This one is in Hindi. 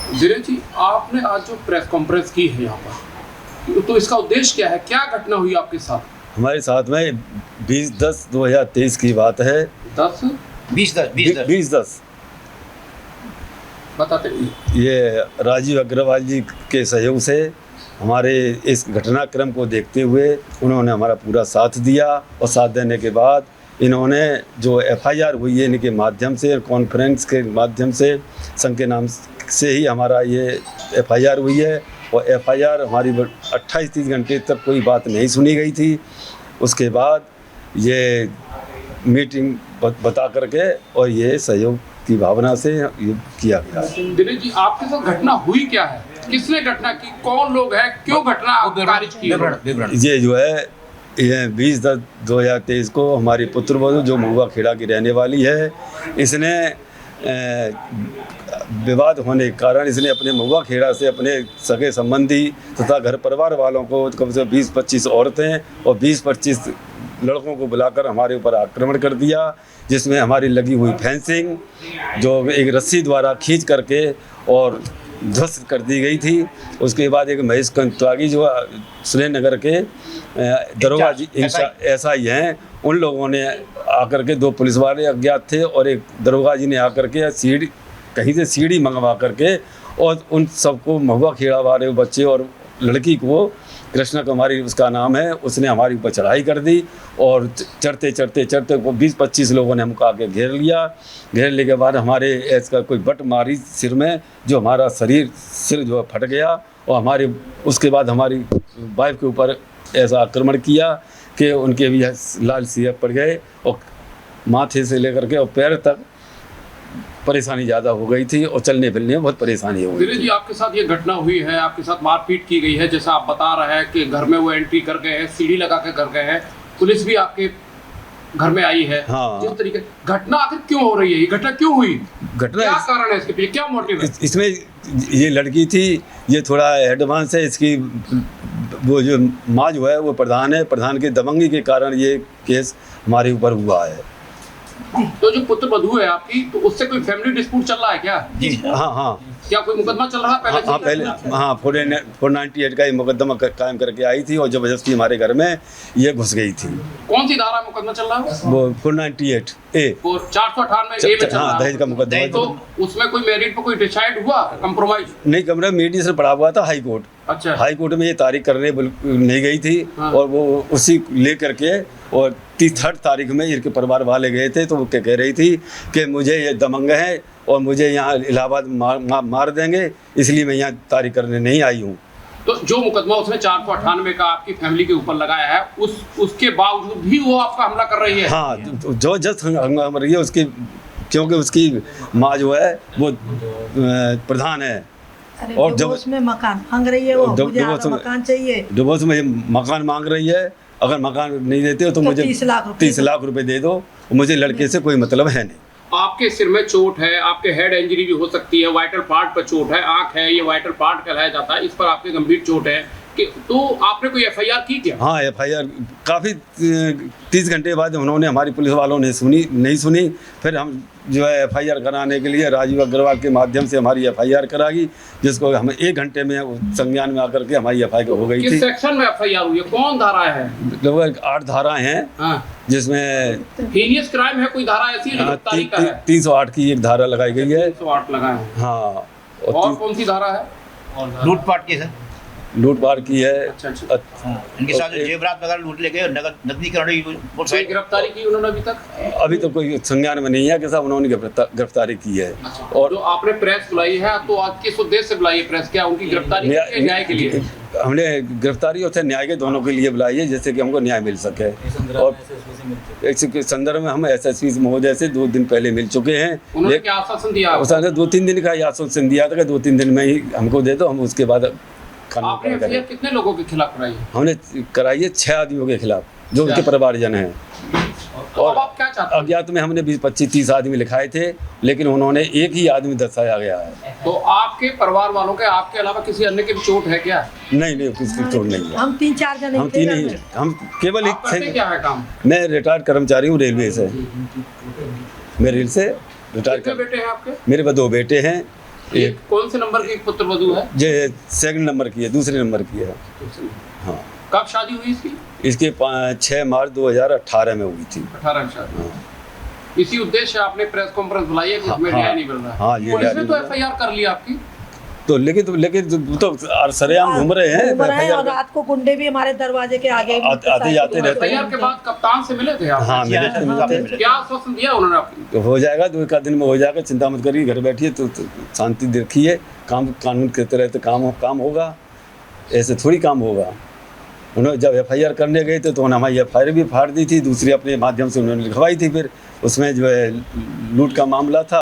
धीरेज जी, आपने आज जो प्रेस कॉन्फ्रेंस की है यहाँ पर, तो इसका उद्देश्य क्या है? क्या घटना हुई आपके साथ? हमारे साथ में 20/10/2023 की बात है। 20/10 बताते रहिए। ये राजीव अग्रवाल जी के सहयोग से हमारे इस घटनाक्रम को देखते हुए उन्होंने हमारा पूरा साथ दिया, और साथ देने के बाद इन्होंने जो FIR हुई है इनके माध्यम से, कॉन्फ्रेंस के माध्यम से, संघ के नाम से ही हमारा ये FIR हुई है। और FIR हमारी 28-30 घंटे तक कोई बात नहीं सुनी गई थी। उसके बाद ये मीटिंग बता करके और ये सहयोग की भावना से ये किया गया। दिनेश जी, आपके साथ घटना हुई क्या है? किसने घटना की? कौन लोग हैं? क्यों घटना खारिज की? ये जो है ये 20/10/2023 को हमारी पुत्रवधू जो महुआ खेड़ा की रहने वाली है, इसने विवाद होने के कारण इसने अपने महुआ खेड़ा से अपने सगे संबंधी तथा घर परिवार वालों को कम से कम 20-25 औरतें और 20-25 लड़कों को बुलाकर हमारे ऊपर आक्रमण कर दिया, जिसमें हमारी लगी हुई फेंसिंग जो एक रस्सी द्वारा खींच करके और ध्वस्त कर दी गई थी। उसके बाद एक महेश कंतागी जो सुरेंद्रनगर के दरोगा जी SI हैं, उन लोगों ने आकर के, 2 पुलिस वाले अज्ञात थे और एक दरोगा जी ने आकर के कहीं से सीढ़ी मंगवा करके और उन सबको महुआ खेड़ा वाले बच्चे और लड़की को, कृष्णा कुमारी उसका नाम है, उसने हमारी ऊपर चढ़ाई कर दी और चढ़ते 20-25 लोगों ने हमको आके घेर लिया। घेरने के बाद हमारे ऐसा कोई बट मारी सिर में, जो हमारा सिर जो फट गया, और हमारे उसके बाद हमारी वाइफ के ऊपर ऐसा आक्रमण किया कि उनके भी लाल सिर पड़ गए और माथे से लेकर के और पैर तक परेशानी ज़्यादा हो गई थी और चलने फिरने में बहुत परेशानी हो गई। धीरेज जी, आपके साथ ये घटना हुई है, आपके साथ मारपीट की गई है, जैसा आप बता रहे हैं कि घर में वो एंट्री कर गए हैं, सीढ़ी लगा के कर गए हैं, पुलिस भी आपके घर में आई है। हाँ। जिस तरीके घटना आखिर क्यों हो रही है? ये घटना क्यों हुई? घटना क्या कारण है इसके पीछे? क्या मोटिव है? इसमें ये लड़की थी, ये थोड़ा एडवांस है, इसकी वो जो माँ जो है वो प्रधान है, प्रधान के दबंगी के कारण ये केस हमारे ऊपर हुआ है। तो जो पुत्र वधू है आपकी, तो उससे कोई फैमिली डिस्प्यूट चल रहा है क्या? जी हाँ। क्या कोई मुकदमा चल रहा है पहले? हाँ, पहले 498 का ये मुकदमा कायम करके आई थी और जबरदस्ती हमारे घर में ये घुस गई थी। कौन सी धारा में मुकदमा चल रहा है? वो 498A 498A में चल रहा है। दहेज का मुकदमा। तो उसमें कोई मेरिट पे कोई डिसाइड हुआ? कंप्रोमाइज नहीं, कमरा मीडिएशन पड़ा हुआ था हाई कोर्ट। अच्छा। हाई कोर्ट में ये तारीख करने नहीं गई थी। हाँ। और वो उसी लेकर के और 3rd तारीख में इनके परिवार वाले गए थे, तो वो क्या कह रही थी कि मुझे ये दबंग है और मुझे यहाँ इलाहाबाद मार देंगे, इसलिए मैं यहाँ तारीख करने नहीं आई हूँ। तो जो मुकदमा उसने 498 का आपकी फैमिली के ऊपर लगाया है, उसके बावजूद भी वो आपका हमला कर रही है? हाँ, जो जस्ट हमला रही है उसकी, क्योंकि उसकी माँ जो है वो प्रधान है और जब उसमें मकान मांग रही है, वो मुझे मकान चाहिए, डिवोर्स में मकान मांग रही है। अगर मकान नहीं देते हो तो मुझे 30 लाख रुपए दे दो, मुझे लड़के से कोई मतलब है नहीं। आपके सिर में चोट है, आपके हेड इंजरी भी हो सकती है, वाइटल पार्ट पर चोट है, आंख है, ये वाइटल पार्ट कहलाया जाता है, इस पर आपके गंभीर चोट है कि तो आपने कोई FIR की क्या? हाँ, FIR काफ़ी 30 घंटे बाद उन्होंने, हमारी पुलिस वालों ने नहीं सुनी। फिर हम जो है FIR कराने के लिए राजीव अग्रवाल के माध्यम से हमारी FIR कराई, जिसको हम 1 घंटे में संज्ञान में आकर के हमारी FIR हो गई थी। किस सेक्शन में FIR हुई है? कौन धारा है? लगभग 8 धाराएं हैं। हाँ। जिसमें हीनियस क्राइम है, कोई धारा ऐसी है? 308 की एक धारा लगाई गई है। 308 लगा है। हाँ। और कौन सी धारा है? लूटपाट की सर, लूटपाट की है। अच्छा। इनके साथ जेवरात वगैरह लूट ले गए, नकदी गिरफ्तारी की उन्होंने अभी तक? अभी तो कोई संज्ञान में नहीं है कि साहब उन्होंने गिरफ्तारी की है। और जो आपने प्रेस बुलाई है, तो आज किस उद्देश्य से बुलाई है प्रेस? क्या उनकी गिरफ्तारी के न्याय के लिए? हमने गिरफ्तारी और न्याय के दोनों के लिए बुलाई है, जैसे कि हमको न्याय मिल सके। और एक संदर्भ में हम SSP महोदय से 2 दिन पहले मिल चुके हैं। उन्होंने क्या आश्वासन दिया? उसने 2-3 दिन का आश्वासन दिया था कि 2-3 दिन में ही हमको दे दो, हम उसके बाद आपने FIR कितने लोगों के खिलाफ कराई है? हमने कराई है 6 आदमियों के खिलाफ, जो उनके परिवारजन हैं। और आप क्या चाहते हैं? अज्ञात में हमने 20-25-30 आदमी लिखाए थे, लेकिन उन्होंने एक ही आदमी दर्शाया गया है। तो आपके परिवार वालों के, आपके अलावा किसी अन्य के भी चोट है क्या? नहीं, किसकी चोट नहीं है। हम 3-4 जने हम 3 ही, हम केवल आप करते क्या है काम? मैं रिटायर्ड कर्मचारी हूँ रेलवे से। मैं रेल से रिटायर्ड। कितने बेटे हैं आपके? मेरे पास 2 बेटे हैं, ये कौन से नंबर की पुत्र वधू है? ये सेकंड नंबर की है, दूसरे नंबर की है। हाँ, कब शादी हुई इसकी? इसकी 6 मार्च 2018 में हुई थी। 18 में शादी। हाँ। इसी उद्देश्य से आपने प्रेस कॉन्फ्रेंस बुलाई है कि हाँ, इसमें हाँ, न्याय नहीं मिल रहा है। हाँ, ये पुलिस न्याय ने नहीं तो मिल रहा। एफआईआर कर ली आपकी। तो लेकिन तो सरेआम घूम रहे हैं, घूम रहे हैं और FIR रात को गुंडे भी हमारे दरवाजे के आगे आते जाते रहते एफआईआर के बाद कप्तान से मिले थे आप? हाँ, मिले थे। क्या आश्वासन दिया उन्होंने आपको? तो हो जाएगा, 2 दिन में हो जाएगा, चिंता मत करिए, घर बैठिए, तो शांति रखिए, काम कानून के तहत काम होगा, ऐसे थोड़ी काम होगा। उन्होंने जब FIR करने गए थे तो उन्होंने हमारी FIR भी फाड़ दी थी, दूसरी अपने माध्यम से उन्होंने लिखवाई थी, फिर उसमें जो है लूट का मामला था।